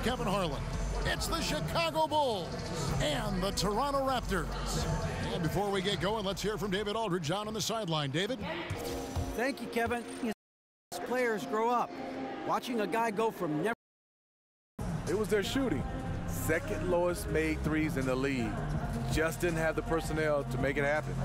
Kevin Harlan. It's the Chicago Bulls and the Toronto Raptors. And before we get going, let's hear from David Aldridge on the sideline. David? Thank you, Kevin. As players grow up, watching a guy go from never... It was their shooting. Second lowest made threes in the league. Just didn't have the personnel to make it happen.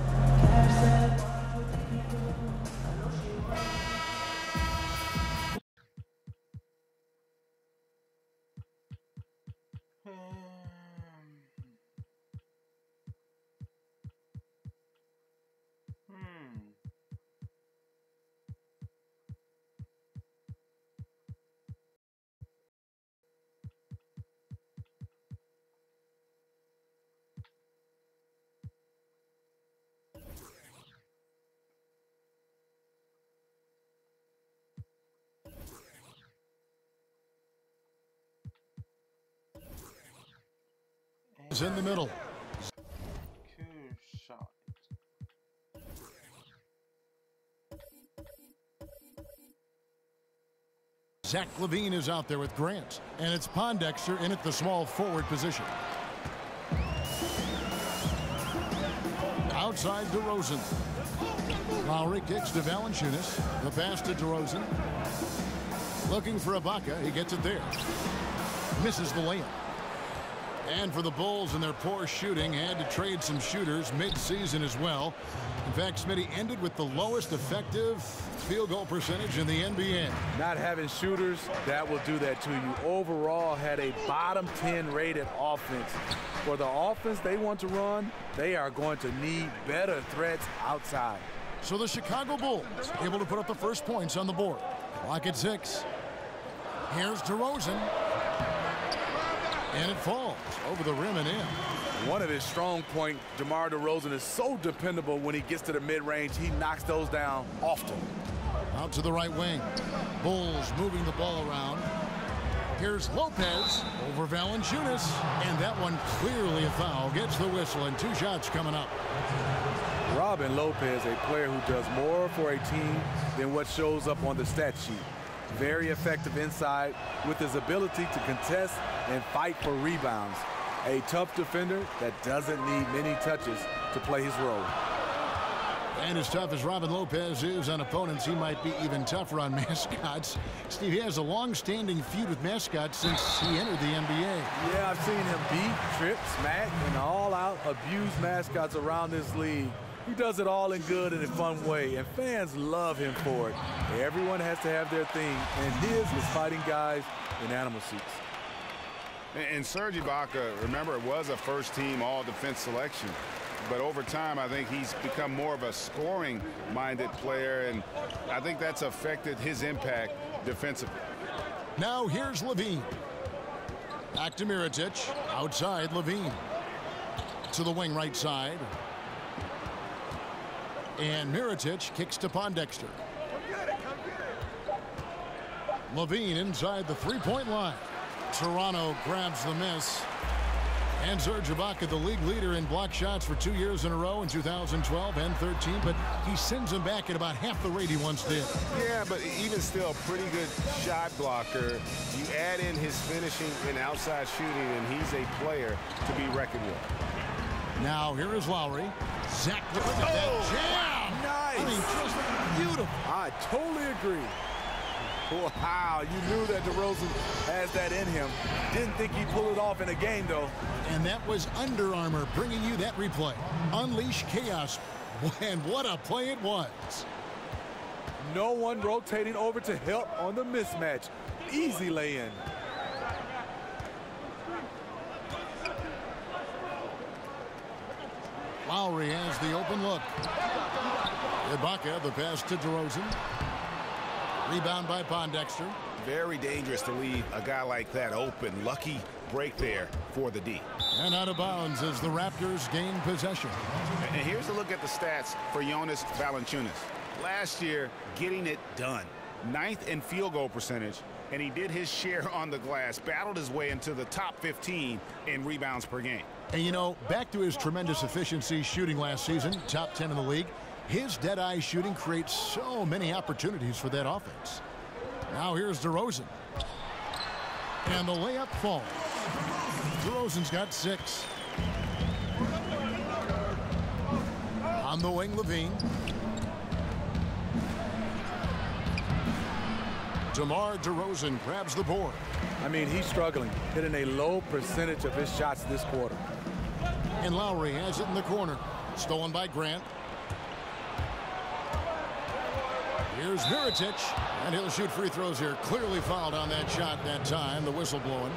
Is in the middle. Cool shot. Zach LaVine is out there with Grant, and it's Pondexter in at the small forward position. Outside DeRozan. Lauri kicks to Valanciunas. The pass to DeRozan. Looking for Ibaka. He gets it there. Misses the layup. And for the Bulls and their poor shooting, had to trade some shooters mid-season as well. In fact, Smitty ended with the lowest effective field goal percentage in the NBA. Not having shooters, that will do that to you. Overall, had a bottom 10 rated offense. For the offense they want to run, they are going to need better threats outside. So the Chicago Bulls able to put up the first points on the board. Clock at 6. Here's DeRozan. And it falls over the rim and in. One of his strong points, DeMar DeRozan, is so dependable when he gets to the mid-range. He knocks those down often. Out to the right wing. Bulls moving the ball around. Here's Lopez over Valanciunas. And that one clearly a foul. Gets the whistle and 2 shots coming up. Robin Lopez, a player who does more for a team than what shows up on the stat sheet. Very effective inside with his ability to contest and fight for rebounds. A tough defender that doesn't need many touches to play his role. And as tough as Robin Lopez is on opponents, he might be even tougher on mascots. Steve, he has a long-standing feud with mascots since he entered the NBA. Yeah, I've seen him beat, trip, smack, and all-out abuse mascots around this league. He does it all in good and a fun way, and fans love him for it. Everyone has to have their thing, and his is fighting guys in animal suits. And Serge Ibaka, remember, it was a first-team all-defense selection. But over time, I think he's become more of a scoring-minded player, and I think that's affected his impact defensively. Now here's LaVine. Back to Mirotic. Outside LaVine. To the wing right side. And Mirotic kicks to Pondexter. LaVine inside the three-point line. Toronto grabs the miss. And Serge Ibaka, the league leader in block shots for 2 years in a row in 2012 and 13, but he sends them back at about half the rate he once did. Yeah, but even still, pretty good shot blocker. You add in his finishing and outside shooting, and he's a player to be reckoned with. Now here is Lauri. Zach, look at that jam! Nice! I mean, just beautiful. I totally agree. Wow, you knew that DeRozan has that in him. Didn't think he'd pull it off in a game, though. And that was Under Armour bringing you that replay. Unleash chaos. And what a play it was. No one rotating over to help on the mismatch. Easy lay-in. Lauri has the open look. Ibaka, the pass to DeRozan. Rebound by Pondexter. Very dangerous to leave a guy like that open. Lucky break there for the D. And out of bounds as the Raptors gain possession. And here's a look at the stats for Jonas Valanciunas. Last year, getting it done. 9th in field goal percentage, and he did his share on the glass, battled his way into the top 15 in rebounds per game. And you know, back to his tremendous efficiency shooting last season, top 10 in the league, his dead-eye shooting creates so many opportunities for that offense. Now here's DeRozan. And the layup falls. DeRozan's got 6. On the wing, Levine. DeMar DeRozan grabs the board. I mean, he's struggling, hitting a low percentage of his shots this quarter. And Lauri has it in the corner. Stolen by Grant. Here's Mirotic, and he'll shoot free throws here. Clearly fouled on that shot that time, the whistle blowing.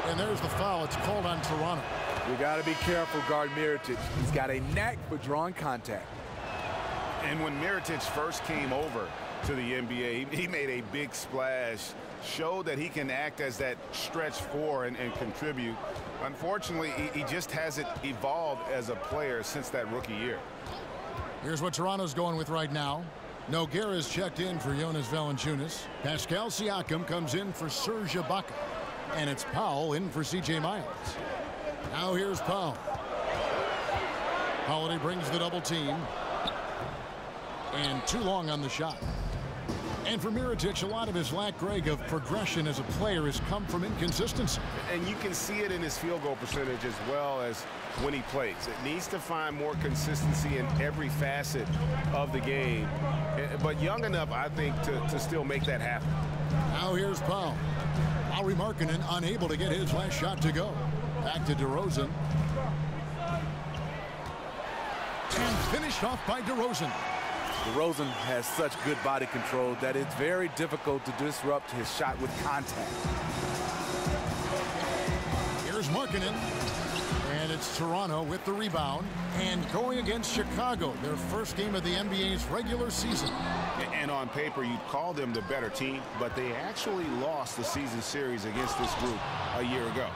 And there's the foul. It's called on Toronto. You got to be careful, guard Mirotic. He's got a knack for drawing contact. And when Mirotic first came over to the NBA, he made a big splash, showed that he can act as that stretch four and contribute. Unfortunately, he just hasn't evolved as a player since that rookie year. Here's what Toronto's going with right now. Nogueira's checked in for Jonas Valanciunas. Pascal Siakam comes in for Serge Ibaka. And it's Powell in for C.J. Miles. Now here's Powell. Holiday brings the double team. And too long on the shot. And for Mirotic, a lot of his lack, Greg, of progression as a player has come from inconsistency. And you can see it in his field goal percentage as well as when he plays. It needs to find more consistency in every facet of the game. But young enough, I think, to still make that happen. Now here's Powell. Lauri Markkanen unable to get his last shot to go. Back to DeRozan. And finished off by DeRozan. DeRozan has such good body control that it's very difficult to disrupt his shot with contact. Here's Markkanen. And it's Toronto with the rebound. And going against Chicago, their first game of the NBA's regular season. And on paper, you'd call them the better team, but they actually lost the season series against this group a year ago.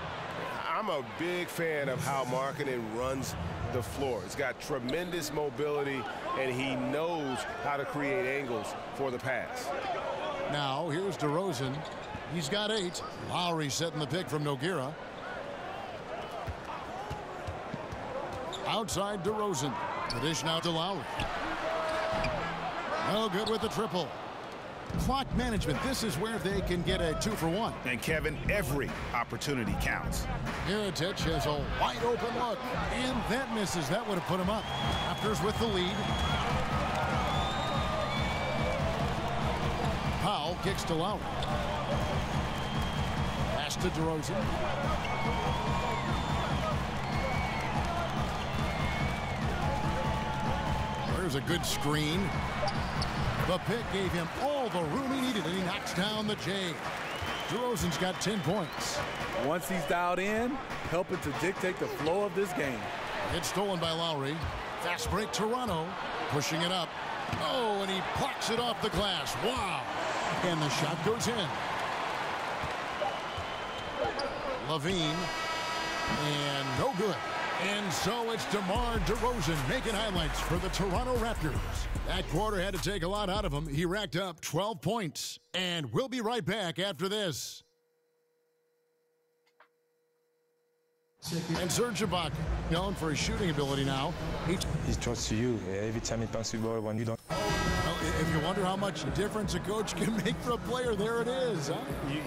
I'm a big fan of how Markkanen runs the floor. He's got tremendous mobility, and he knows how to create angles for the pass. Now, here's DeRozan. He's got 8. Lauri setting the pick from Nogueira. Outside DeRozan. The dish now to Lauri. No good with the triple. Clock management. This is where they can get a 2-for-1. And Kevin, every opportunity counts. Mirotic has a wide open look. And that misses. That would have put him up. Raptors with the lead. Powell kicks to Lauri. Pass to DeRozan. There's a good screen. The pick gave him all the room he needed, and he knocks down the J. DeRozan's got 10 points. Once he's dialed in, helping to dictate the flow of this game. It's stolen by Lauri. Fast break Toronto. Pushing it up. Oh, and he plucks it off the glass. Wow. And the shot goes in. Levine. And no good. And so it's DeMar DeRozan making highlights for the Toronto Raptors. That quarter had to take a lot out of him. He racked up 12 points. And we'll be right back after this. And Serge Ibaka, known for his shooting ability now. He trusts you every time he passes the ball when you don't. If you wonder how much difference a coach can make for a player, there it is. Huh?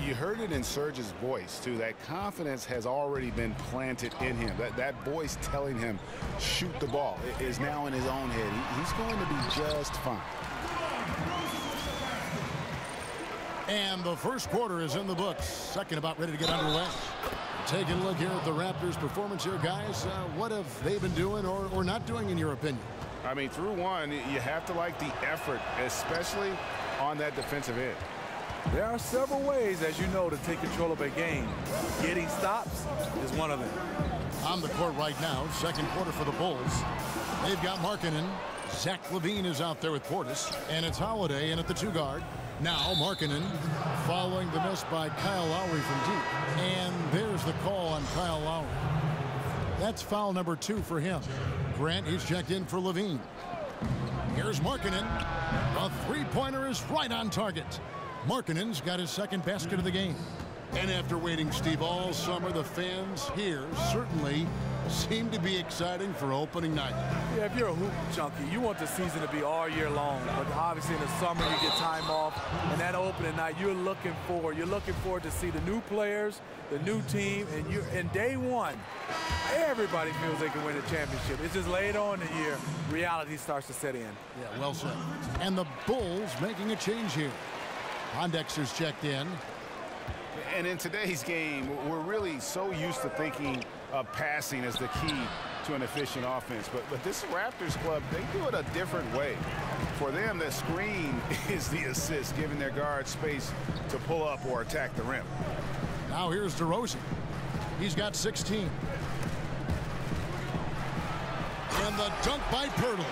You heard it in Serge's voice, too. That confidence has already been planted in him. That voice telling him, shoot the ball, is now in his own head. He's going to be just fine. And the first quarter is in the books. Second about ready to get underway. Taking a look here at the Raptors' performance here, guys. What have they been doing or not doing, in your opinion? I mean, through one, you have to like the effort, especially on that defensive end. There are several ways, as you know, to take control of a game. Getting stops is one of them. On the court right now, second quarter for the Bulls. They've got Markkanen. Zach LaVine is out there with Portis. And it's Holiday in at the 2 guard. Now Markkanen following the miss by Kyle Lowry from deep. And there's the call on Kyle Lowry. That's foul number 2 for him. Grant, he's checked in for LaVine. Here's Markkanen. The three-pointer is right on target. Markkanen's got his second basket of the game. And after waiting, Steve, all summer, the fans here certainly seem to be exciting for opening night. Yeah, if you're a hoop junkie, you want the season to be all year long. But obviously in the summer, you get time off. And that opening night, you're looking forward to see the new players, the new team. And day one, everybody feels they can win a championship. It's just later on in the year, reality starts to set in. Yeah, well said. And the Bulls making a change here. Pondexter's checked in. And in today's game, we're really so used to thinking of passing as the key to an efficient offense. But this Raptors club, they do it a different way. For them, the screen is the assist, giving their guards space to pull up or attack the rim. Now here's DeRozan. He's got 16. And the dunk by Pirtle.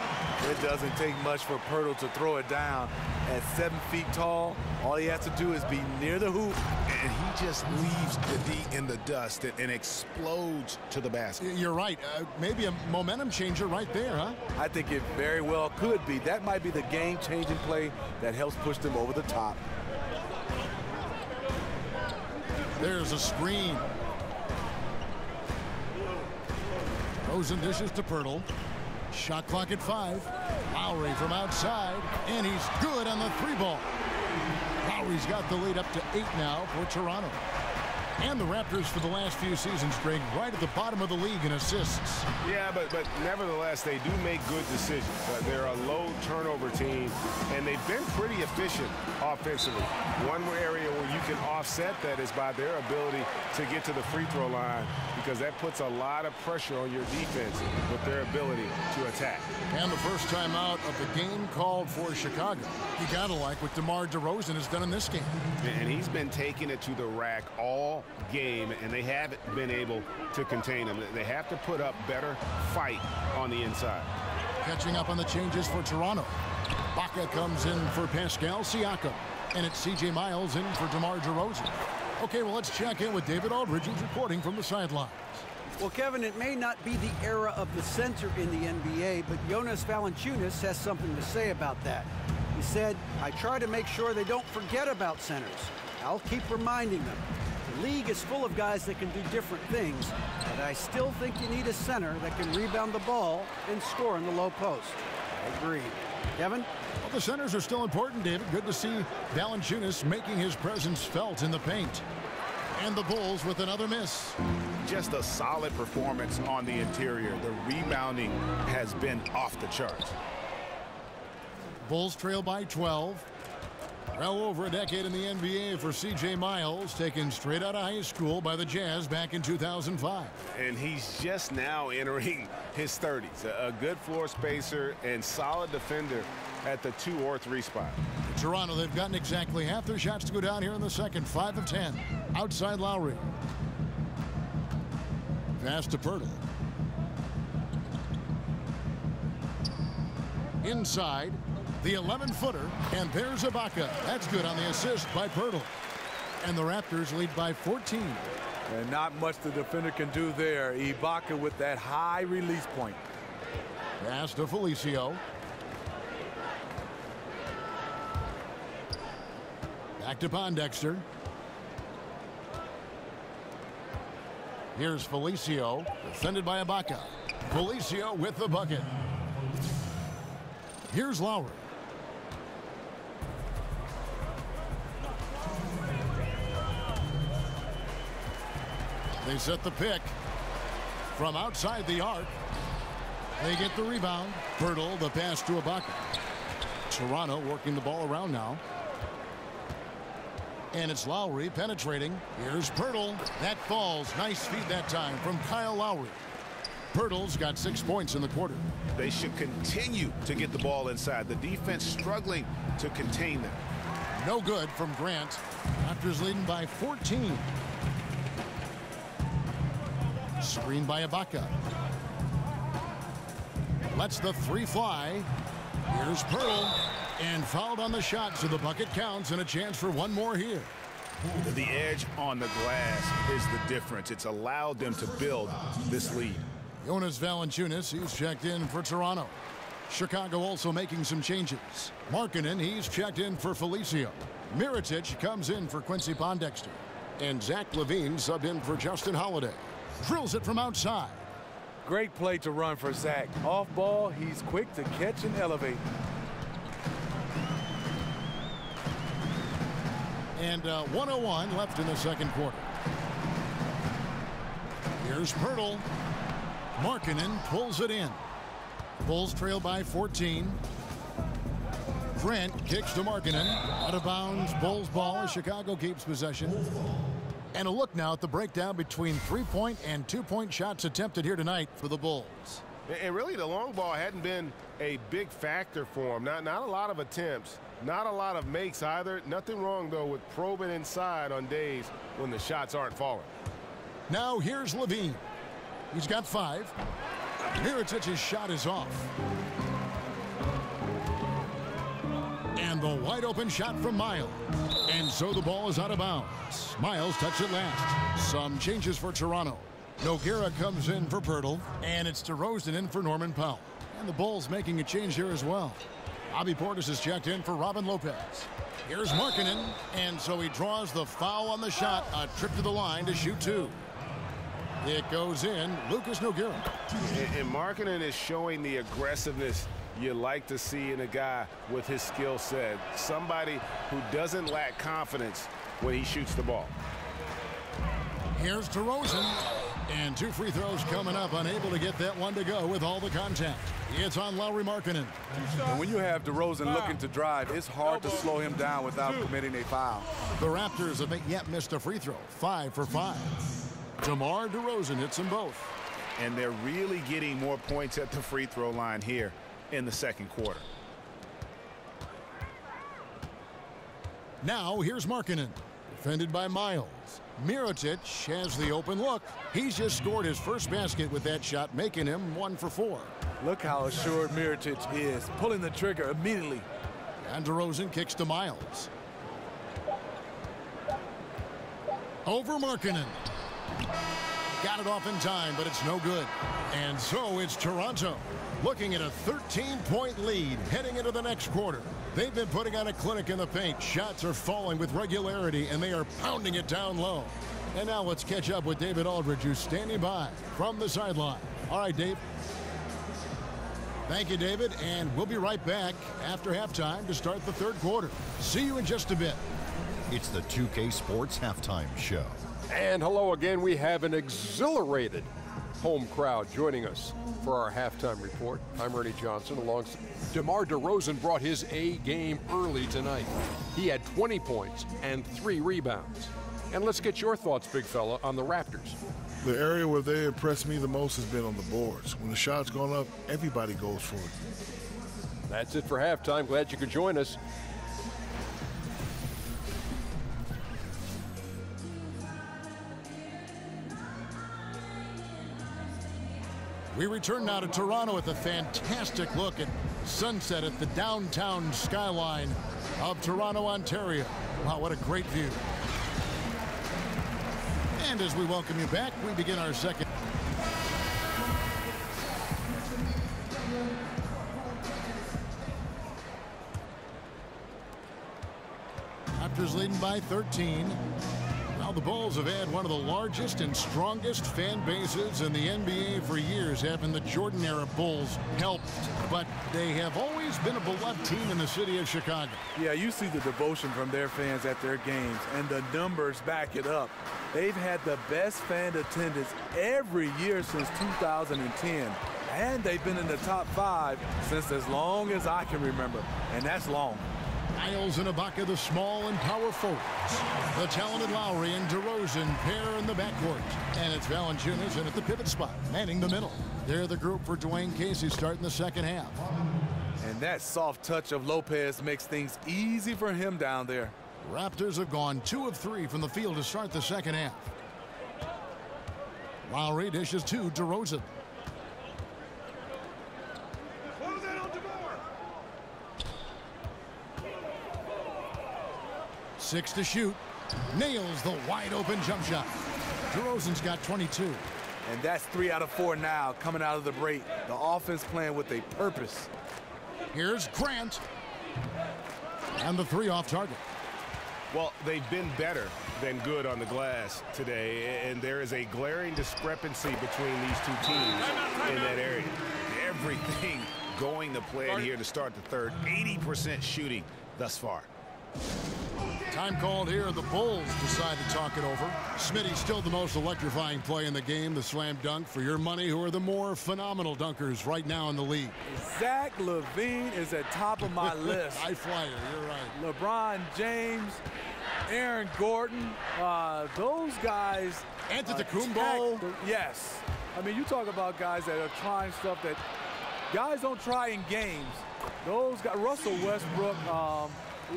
It doesn't take much for Pirtle to throw it down. At 7 feet tall, all he has to do is be near the hoop. And he just leaves the D in the dust and explodes to the basket. You're right. Maybe a momentum changer right there, huh? I think it very well could be. That might be the game-changing play that helps push them over the top. There's a screen. DeRozan dishes to Pirtle. Shot clock at 5. Lauri from outside, and he's good on the 3-ball. Lowry's got the lead up to 8 now for Toronto. And the Raptors for the last few seasons, Greg, right at the bottom of the league in assists. Yeah, but nevertheless, they do make good decisions. They're a low turnover team, and they've been pretty efficient offensively. One area where you can offset that is by their ability to get to the free throw line, because that puts a lot of pressure on your defense with their ability to attack. And the first time out of the game called for Chicago. You gotta like what DeMar DeRozan has done in this game. And he's been taking it to the rack all game, and they haven't been able to contain him. They have to put up better fight on the inside. Catching up on the changes for Toronto. Baca comes in for Pascal Siakam, and it's C.J. Miles in for DeMar DeRozan. Okay, well, let's check in with David Aldridge, who's reporting from the sidelines. Well, Kevin, it may not be the era of the center in the NBA, but Jonas Valanciunas has something to say about that. He said, "I try to make sure they don't forget about centers. I'll keep reminding them. The league is full of guys that can do different things, but I still think you need a center that can rebound the ball and score in the low post." I agree. Kevin? Well, the centers are still important, David. Good to see Valanciunas making his presence felt in the paint. And the Bulls with another miss. Just a solid performance on the interior. The rebounding has been off the charts. Bulls trail by 12. Well over a decade in the NBA for C.J. Miles, taken straight out of high school by the Jazz back in 2005. And he's just now entering his 30s. A good floor spacer and solid defender at the 2 or 3 spot. Toronto, they've gotten exactly half their shots to go down here in the second. 5 of 10. Outside Lauri. Pass to Pirtle. Inside. The 11-footer, and there's Ibaka. That's good on the assist by Pirtle. And the Raptors lead by 14. And not much the defender can do there. Ibaka with that high release point. Pass to Felicio. Back to Pondexter. Here's Felicio, defended by Ibaka. Felicio with the bucket. Here's Lauri. They set the pick from outside the arc. They get the rebound. Pirtle, the pass to Ibaka. Toronto working the ball around now. And it's Lauri penetrating. Here's Pirtle. That falls. Nice feed that time from Kyle Lauri. Pirtle's got 6 points in the quarter. They should continue to get the ball inside. The defense struggling to contain them. No good from Grant. Raptors leading by 14. Screen by Ibaka. Lets the 3 fly. Here's Pirtle. And fouled on the shot, so the bucket counts and a chance for one more here. The edge on the glass is the difference. It's allowed them to build this lead. Jonas Valanciunas, he's checked in for Toronto. Chicago also making some changes. Markkanen, he's checked in for Felicio. Mirotic comes in for Quincy Pondexter. And Zach LaVine subbed in for Justin Holiday. Drills it from outside. Great play to run for Zach. Off ball, he's quick to catch and elevate. And 1:01 left in the second quarter. Here's Pirtle. Markkanen pulls it in. Bulls trail by 14. Grant kicks to Markkanen. Out of bounds. Bulls ball as Chicago keeps possession. And a look now at the breakdown between 3-point and 2-point shots attempted here tonight for the Bulls. And really, the long ball hadn't been a big factor for him. Not a lot of attempts. Not a lot of makes either. Nothing wrong, though, with probing inside on days when the shots aren't falling. Now here's LaVine. He's got 5. Mirotic's shot is off. And the wide open shot from Miles. And so the ball is out of bounds. Miles touched it last. Some changes for Toronto. Nogueira comes in for Pirtle. And it's DeRozan in for Norman Powell. And the Bulls making a change here as well. Bobby Portis is checked in for Robin Lopez. Here's Markkanen. And so he draws the foul on the shot. A trip to the line to shoot 2. It goes in. Lucas Nogueira. And Markkanen is showing the aggressiveness you like to see in a guy with his skill set. Somebody who doesn't lack confidence when he shoots the ball. Here's DeRozan. And 2 free throws coming up. Unable to get that one to go with all the contact. It's on Lauri Markkanen. And when you have DeRozan looking to drive, it's hard to slow him down without committing a foul. The Raptors haven't yet missed a free throw. 5 for 5. DeMar DeRozan hits them both. And they're really getting more points at the free throw line here in the second quarter. Now here's Markkanen. Defended by Miles. Mirotic has the open look. He's just scored his first basket with that shot, making him 1 for 4. Look how assured Mirotic is, pulling the trigger immediately. And DeRozan kicks to Miles. Over Markkanen. Got it off in time, but it's no good. And so it's Toronto looking at a 13-point lead heading into the next quarter. They've been putting on a clinic in the paint. Shots are falling with regularity, and they are pounding it down low. And now let's catch up with David Aldridge, who's standing by from the sideline. All right, Dave. Thank you, David, and we'll be right back after halftime to start the third quarter. See you in just a bit. It's the 2K Sports Halftime Show. And hello again. We have an exhilarated home crowd joining us for our halftime report. I'm Ernie Johnson. Alongside DeMar DeRozan brought his A game early tonight. He had 20 points and 3 rebounds. And let's get your thoughts, big fella, on the Raptors. The area where they impressed me the most has been on the boards. When the shot's gone up, everybody goes for it. That's it for halftime. Glad you could join us. We return now to Toronto with a fantastic look at sunset at the downtown skyline of Toronto, Ontario. Wow, what a great view. And as we welcome you back, we begin our second. Raptors leading by 13. Now the Bulls have had one of the largest and strongest fan bases in the NBA for years, having the Jordan-era Bulls helped, but they have always been a beloved team in the city of Chicago. Yeah, you see the devotion from their fans at their games, and the numbers back it up. They've had the best fan attendance every year since 2010, and they've been in the top 5 since as long as I can remember, and that's long. Miles and Ibaka, the small and power forwards. The talented Lauri and DeRozan pair in the backcourt. And it's Valanciunas in at the pivot spot, manning the middle. They're the group for Dwayne Casey starting the second half. And that soft touch of Lopez makes things easy for him down there. Raptors have gone 2 of 3 from the field to start the second half. Lauri dishes to DeRozan. 6 to shoot. Nails the wide open jump shot. DeRozan's got 22. And that's 3 out of 4 now coming out of the break. The offense playing with a purpose. Here's Grant. And the 3 off target. Well, they've been better than good on the glass today, and there is a glaring discrepancy between these two teams in that area. Everything going to plan here to start the third. 80% shooting thus far. Time called here. The Bulls decide to talk it over. Smitty's still the most electrifying play in the game, the slam dunk. For your money, who are the more phenomenal dunkers right now in the league? Zach LaVine is at top of my list. High flyer, you're right. LeBron James, Aaron Gordon, those guys. Antetokounmpo. Yes. I mean, you talk about guys that are trying stuff that guys don't try in games. Those guys, Russell Westbrook,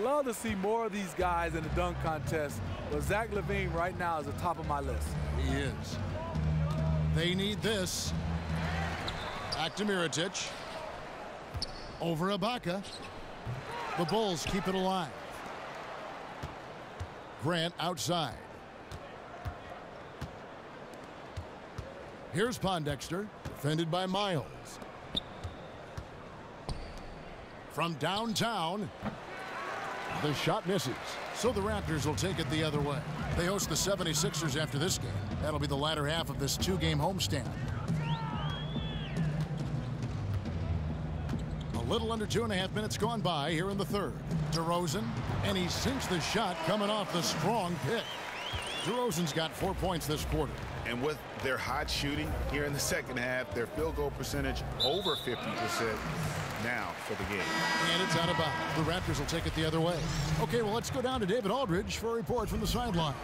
love to see more of these guys in the dunk contest. But Zach LaVine right now is the top of my list. He is. They need this. Back to Mirotic. Over Ibaka. The Bulls keep it alive. Grant outside. Here's Pondexter, defended by Miles. From downtown, the shot misses. So the Raptors will take it the other way. They host the 76ers after this game. That'll be the latter half of this two-game homestand. A little under 2.5 minutes gone by here in the third. DeRozan, and he sinks the shot coming off the strong pick. DeRozan's got 4 points this quarter. And with their hot shooting here in the second half, their field goal percentage over 50% now for the game. And it's out of bounds. The Raptors will take it the other way. Okay, well, let's go down to David Aldridge for a report from the sideline.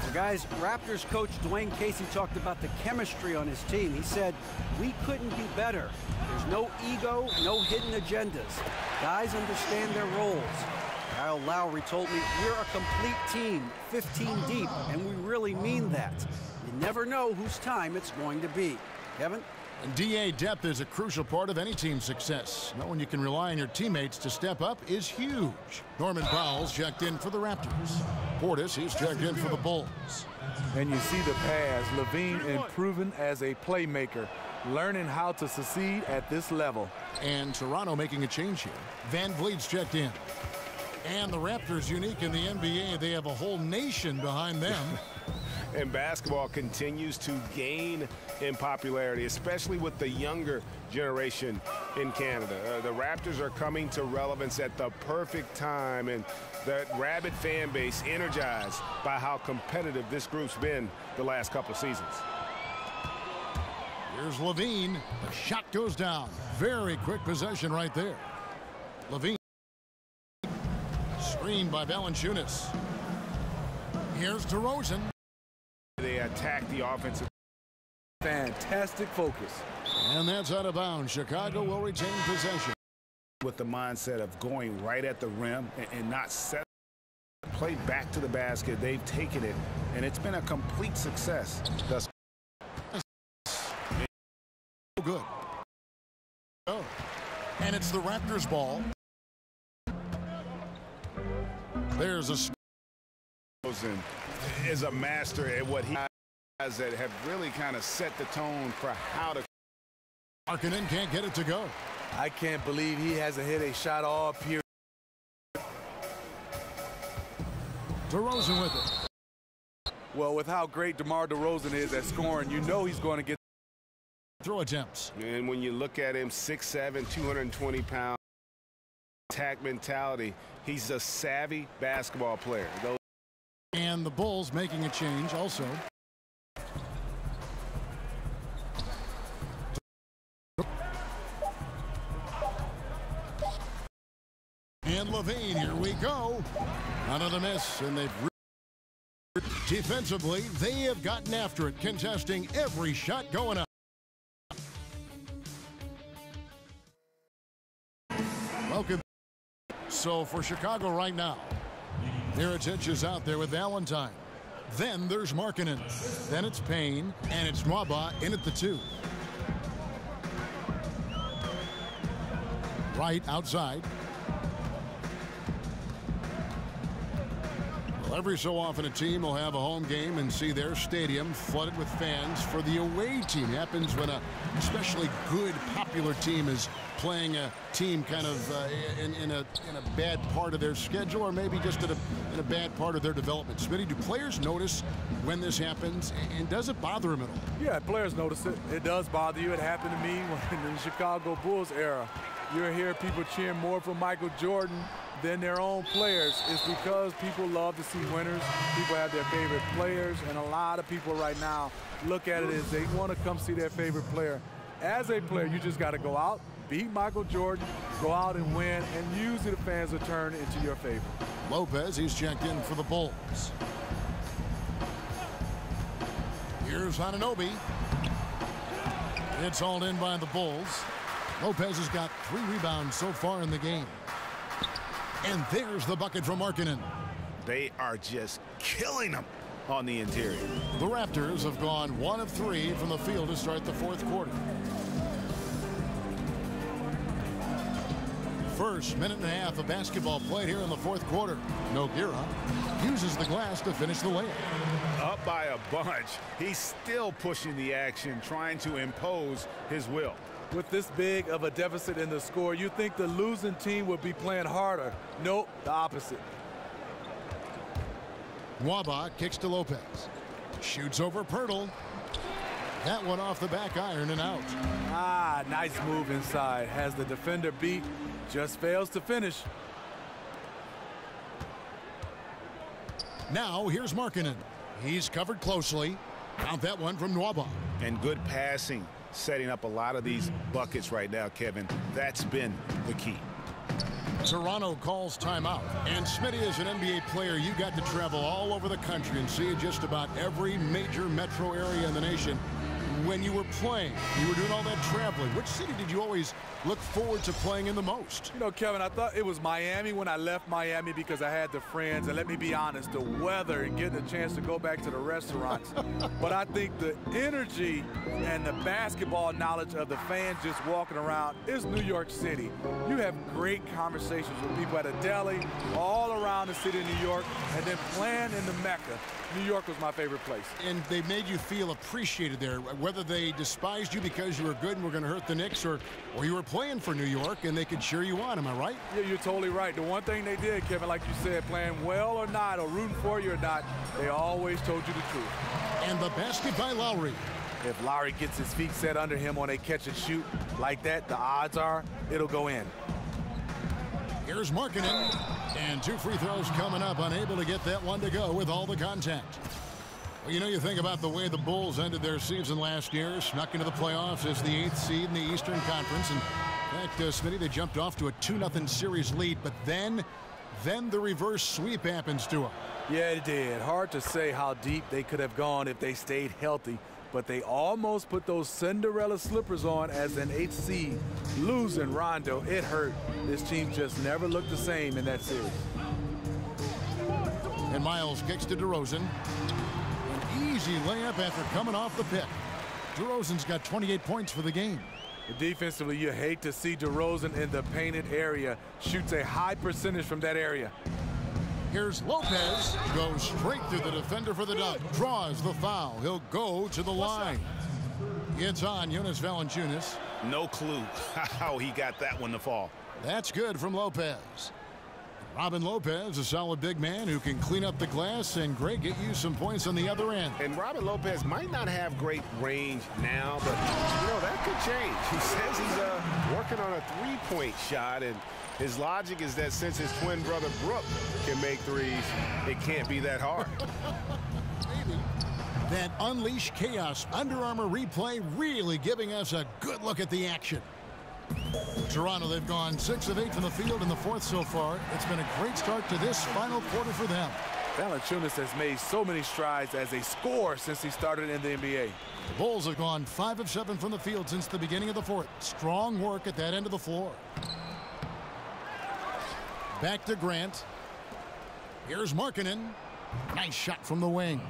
Well, guys, Raptors coach Dwayne Casey talked about the chemistry on his team. He said, we couldn't be better. There's no ego, no hidden agendas. Guys understand their roles. Kyle Lowry told me, we're a complete team, 15 deep, and we really mean that. You never know whose time it's going to be. Kevin? And DA depth is a crucial part of any team's success. Knowing you can rely on your teammates to step up is huge. Norman Powell's checked in for the Raptors. Portis, he's checked in for the Bulls. And you see the pass. LaVine improving as a playmaker, learning how to succeed at this level. And Toronto making a change here. Van Vliet's checked in. And the Raptors, unique in the NBA, they have a whole nation behind them. And basketball continues to gain in popularity, especially with the younger generation in Canada. The Raptors are coming to relevance at the perfect time, and the rabid fan base energized by how competitive this group's been the last couple of seasons. Here's LaVine. The shot goes down. Very quick possession right there. LaVine. Screened by Valanciunas. Here's DeRozan. They attack the offensive. Fantastic focus. And that's out of bounds. Chicago will retain possession. With the mindset of going right at the rim and not set play back to the basket. They've taken it, and it's been a complete success thus good. Oh. And it's the Raptors ball. There's a is a master at what he has that have really kind of set the tone for how to. Markkanen can't get it to go. I can't believe he hasn't hit a shot all period. DeRozan with it. Well, with how great DeMar DeRozan is at scoring, you know he's going to get throw attempts. And when you look at him, 6'7", 220 pounds, attack mentality, he's a savvy basketball player. And the Bulls making a change also. And LaVine, here we go. Another miss, and they've defensively, they have gotten after it, contesting every shot going up. Welcome. So for Chicago right now, Mirotic is out there with Valentine. Then there's Markkanen. Then it's Payne, and it's Nwaba in at the 2. Right outside. Well, every so often a team will have a home game and see their stadium flooded with fans for the away team. It happens when a especially good, popular team is playing a team kind of in a bad part of their schedule, or maybe just in a bad part of their development. Smitty, do players notice when this happens, and does it bother them at all? Yeah, players notice it. It does bother you. It happened to me in the Chicago Bulls era. You'll hear people cheering more for Michael Jordan than their own players. It's because people love to see winners. People have their favorite players, and a lot of people right now look at it as they want to come see their favorite player. As a player, you just got to go out, beat Michael Jordan, go out and win, and usually the fans will turn into your favor. Lopez, he's checked in for the Bulls. Here's Anunoby. It's hauled in by the Bulls. Lopez has got 3 rebounds so far in the game. And there's the bucket from Markkanen. They are just killing them on the interior. The Raptors have gone 1 of 3 from the field to start the 4th quarter. First minute and a half of basketball played here in the 4th quarter. Nogueira uses the glass to finish the layup. Up by a bunch. He's still pushing the action, trying to impose his will. With this big of a deficit in the score, you think the losing team would be playing harder. Nope, the opposite. Nwaba kicks to Lopez. Shoots over Pirtle. That one off the back iron and out. Ah, nice move inside. Has the defender beat. Just fails to finish. Now here's Markkanen. He's covered closely. Count that one from Nwaba. And good passing, setting up a lot of these buckets right now, Kevin. That's been the key. Toronto calls timeout. And Smitty, as an NBA player, you got to travel all over the country and see just about every major metro area in the nation. When you were playing, you were doing all that traveling. Which city did you always look forward to playing in the most? You know, Kevin, I thought it was Miami when I left Miami because I had the friends. And let me be honest, the weather and getting a chance to go back to the restaurants. But I think the energy and the basketball knowledge of the fans just walking around is New York City. You have great conversations with people at a deli, all around the city of New York, and then playing in the Mecca. New York was my favorite place. And they made you feel appreciated there, whether they despised you because you were good and were going to hurt the Knicks, or you were playing for New York and they could cheer you on. Am I right? Yeah, you're totally right. The one thing they did, Kevin, like you said, playing well or not, or rooting for you or not, they always told you the truth. And the basket by Lauri. If Lauri gets his feet set under him on a catch and shoot like that, the odds are it'll go in. Here's Markkanen, and 2 free throws coming up, unable to get that one to go with all the contact. Well, you know, you think about the way the Bulls ended their season last year, snuck into the playoffs as the 8th seed in the Eastern Conference. And in fact, Smitty, they jumped off to a 2-0 series lead, but then the reverse sweep happens to them. Yeah, it did. Hard to say how deep they could have gone if they stayed healthy, but they almost put those Cinderella slippers on as an 8th seed. Losing Rondo, it hurt. This team just never looked the same in that series. And Miles kicks to DeRozan. An easy layup after coming off the pick. DeRozan's got 28 points for the game. Defensively, you hate to see DeRozan in the painted area. Shoots a high percentage from that area. Here's Lopez. Goes straight through the defender for the dunk. Draws the foul. He'll go to the line. It's on Jonas Valanciunas. No clue how he got that one to fall. That's good from Lopez. Robin Lopez, a solid big man who can clean up the glass and get you some points on the other end. And Robin Lopez might not have great range now, but, you know, that could change. He says he's working on a three-point shot, and his logic is that since his twin brother Brooke can make threes, it can't be that hard. Maybe. That Unleash Chaos Under Armour replay really giving us a good look at the action. Toronto, they've gone 6 of 8 from the field in the 4th so far. It's been a great start to this final quarter for them. Valanciunas has made so many strides as a scorer since he started in the NBA. The Bulls have gone 5 of 7 from the field since the beginning of the 4th. Strong work at that end of the floor. Back to Grant. Here's Markkanen. Nice shot from the wing.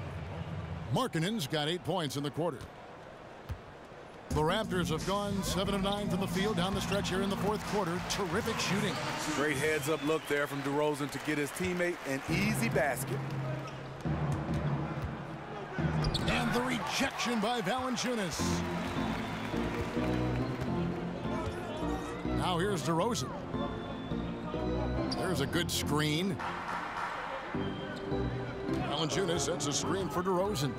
Markkanen's got 8 points in the quarter. The Raptors have gone 7 of 9 from the field down the stretch here in the 4th quarter. Terrific shooting. Great heads-up look there from DeRozan to get his teammate an easy basket. Rejection by Valanciunas. Now here's DeRozan. There's a good screen. Valanciunas sets a screen for DeRozan.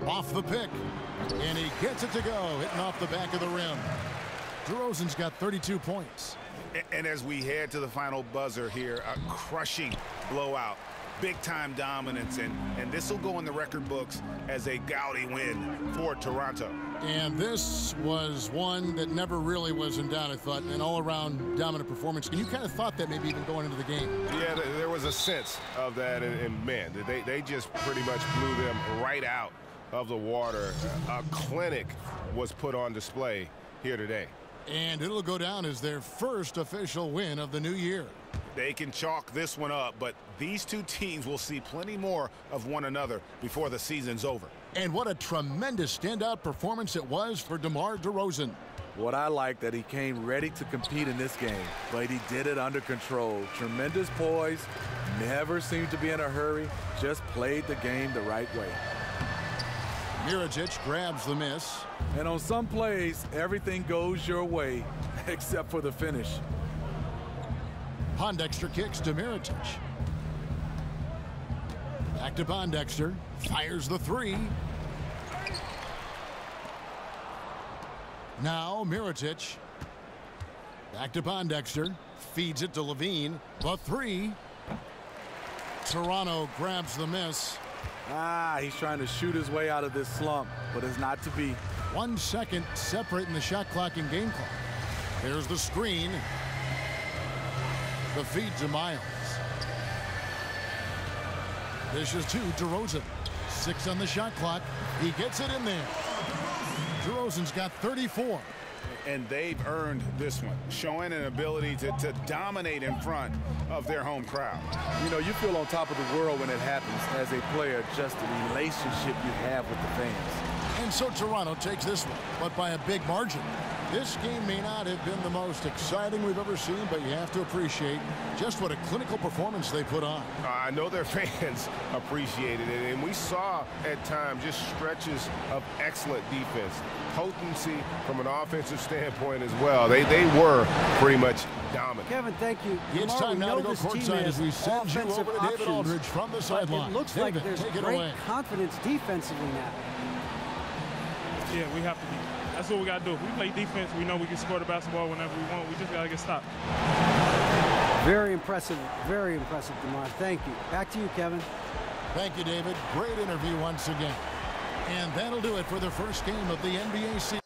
Off the pick. And he gets it to go, hitting off the back of the rim. DeRozan's got 32 points. And as we head to the final buzzer here, a crushing blowout. Big-time dominance, and this will go in the record books as a gaudy win for Toronto. And this was one that never really was in doubt, I thought, an all-around dominant performance. And you kind of thought that maybe even going into the game. Yeah, there was a sense of that, and man, they just pretty much blew them right out of the water. A clinic was put on display here today. And it'll go down as their first official win of the new year. They can chalk this one up, but these two teams will see plenty more of one another before the season's over. And what a tremendous standout performance it was for DeMar DeRozan. What I like that he came ready to compete in this game, but he did it under control. Tremendous poise, never seemed to be in a hurry, just played the game the right way. Mirotic grabs the miss. And on some plays, everything goes your way, except for the finish. Pondexter kicks to Mirotic. Back to Pondexter. Fires the three. Now Mirotic. Back to Pondexter. Feeds it to Levine. The three. Toronto grabs the miss. He's trying to shoot his way out of this slump, but it's not to be. 1 second separating the shot clock and game clock. There's the screen. The feed to Miles. Dishes to DeRozan. 6 on the shot clock. He gets it in there. DeRozan's got 34. And they've earned this one, showing an ability to dominate in front of their home crowd. You know, you feel on top of the world when it happens as a player, just the relationship you have with the fans. And so Toronto takes this one, but by a big margin. This game may not have been the most exciting we've ever seen, but you have to appreciate just what a clinical performance they put on. I know their fans appreciated it, and we saw at times just stretches of excellent defense. Potency from an offensive standpoint as well. They were pretty much dominant. Kevin, thank you. It's time now to go courtside as we send you over to David Aldridge from the sideline. It looks David, like there's great confidence defensively now. Yeah, we have to be. That's what we got to do. If we play defense, we know we can score the basketball whenever we want. We just got to get stopped. Very impressive, DeMar. Thank you. Back to you, Kevin. Thank you, David. Great interview once again. And that'll do it for the first game of the NBA season.